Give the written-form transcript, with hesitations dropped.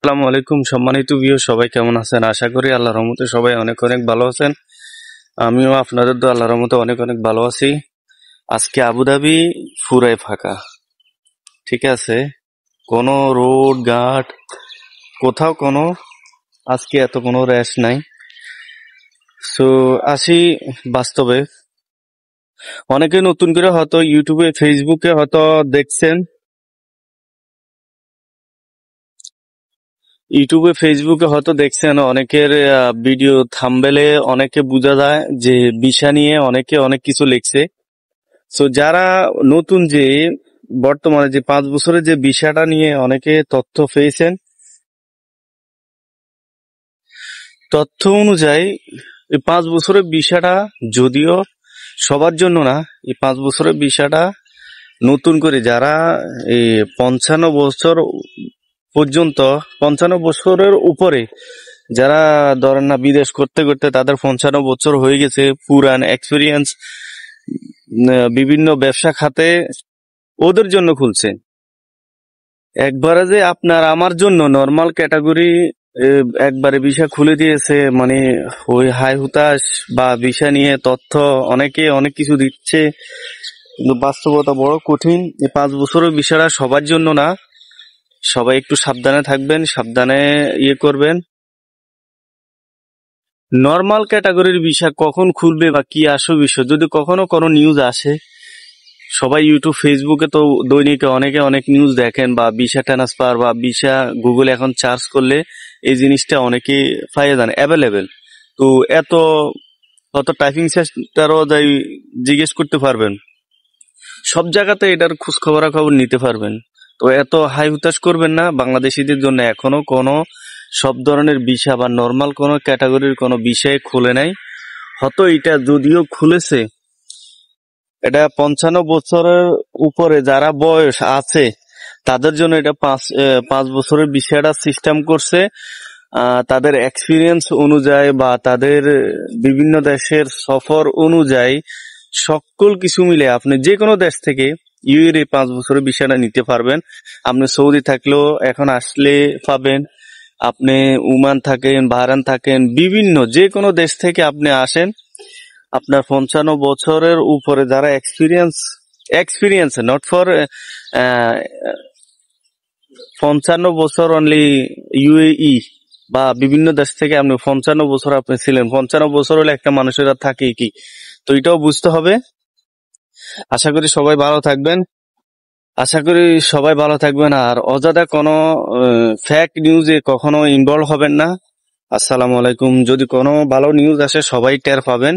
আসসালামু আলাইকুম সম্মানিত ভিউয়ার, সবাই কেমন আছেন? আশা করি আল্লাহর রহমতে সবাই অনেক অনেক ভালো আছেন। আমিও আপনাদের তো আল্লাহর রহমতে অনেক অনেক ভালো আছি। আজকে আবুধাবি পুরাই ফাঁকা, ঠিক আছে, কোনো রোড ঘাট কোথাও কোনো আজকে এত কোনো র্যাশ নাই। সো আসি বাস্তবে। অনেকে নতুন করে হয়তো ইউটিউবে ফেসবুকে হয়তো দেখছেন, অনেকের ভিডিও থাম্বনেলে অনেকে বোঝা যায় যে ভিসা নিয়ে অনেকে অনেক কিছু লিখছে। সো যারা নতুন, যে বর্তমানে যে 5 বছরের যে ভিসাটা নিয়ে অনেকে তথ্য পেয়েছেন, তথ্য অনুযায়ী এই 5 বছরের ভিসাটা যদিও সবার জন্য না, এই 5 বছরের ভিসাটা নতুন করে যারা এই 55 বছর পর্যন্ত, 55 বছরের উপরে যারা ধরেন না বিদেশ করতে করতে তাদের 55 বছর হয়ে গেছে, পুরান এক্সপিরিয়েন্স বিভিন্ন ব্যবসা খাতে, ওদের জন্য খুলছে। একবারে যে আপনার আমার জন্য নরমাল ক্যাটাগরি একবারে ভিসা খুলে দিয়েছে, মানে ওই হাই হুতাশ বা ভিসা নিয়ে তথ্য অনেকে অনেক কিছু দিচ্ছে, কিন্তু বাস্তবতা বড় কঠিন। এই 5 বছরের ভিসাটা সবার জন্য না, সবাই একটু সাবধানে থাকবেন, সাবধানে করবেন। নরমাল ক্যাটাগরির ভিসা কখন খুলবে বা কি আসবে বিষয় যদি কখনো কোনো নিউজ আসে, সবাই ইউটিউব ফেসবুকে তো দৈনিকে অনেকে অনেক নিউজ দেখেন, বা ভিসা ট্রান্সফার বা ভিসা গুগলে এখন সার্চ করলে এই জিনিসটা অনেকে পাইয়ে যান অ্যাভেলেবেল। তো অত টাইপিং সেন্টারও যাই জিজ্ঞেস করতে পারবেন, সব জায়গাতে এটার খোঁজ খবর নিতে পারবেন। তো এত হাই হুতাশ করবেন না। বাংলাদেশিদের জন্য এখনো কোনো সব ধরনের ভিসা বা নর্মাল কোনো ক্যাটাগরির কোনো বিষয় খুলে নাই। হয়তো এটা যদিও খুলেছে, এটা 55 বছরের উপরে যারা বয়স আছে তাদের জন্য এটা 5 বছরের বিষয়টা সিস্টেম করছে। তাদের এক্সপিরিয়েন্স অনুযায়ী বা তাদের বিভিন্ন দেশের সফর অনুযায়ী সকল কিছু মিলে আপনি যে কোনো দেশ থেকে ইউএর এই 5 বছরের বিষয়টা নিতে পারবেন। আপনি সৌদি থাকলেও এখন আসলে পাবেন, আপনি ওমান থাকেন, বাহরাইন থাকেন, বিভিন্ন যে কোনো দেশ থেকে আপনি আসেন, আপনার 55 বছরের উপরে যারা এক্সপিরিয়েন্স নট ফর 55 বছর অনলি ইউএই বা বিভিন্ন দেশ থেকে আপনি 55 বছর আপনি ছিলেন, 55 বছর হলে একটা মানুষের আর থাকে কি, তো এটাও বুঝতে হবে। আশা করি সবাই ভালো থাকবেন আর অযথা কোনো ফেক নিউজে কখনো ইনভলভ হবেন না। আসসালামু আলাইকুম। যদি কোনো ভালো নিউজ আসে সবাই টের পাবেন।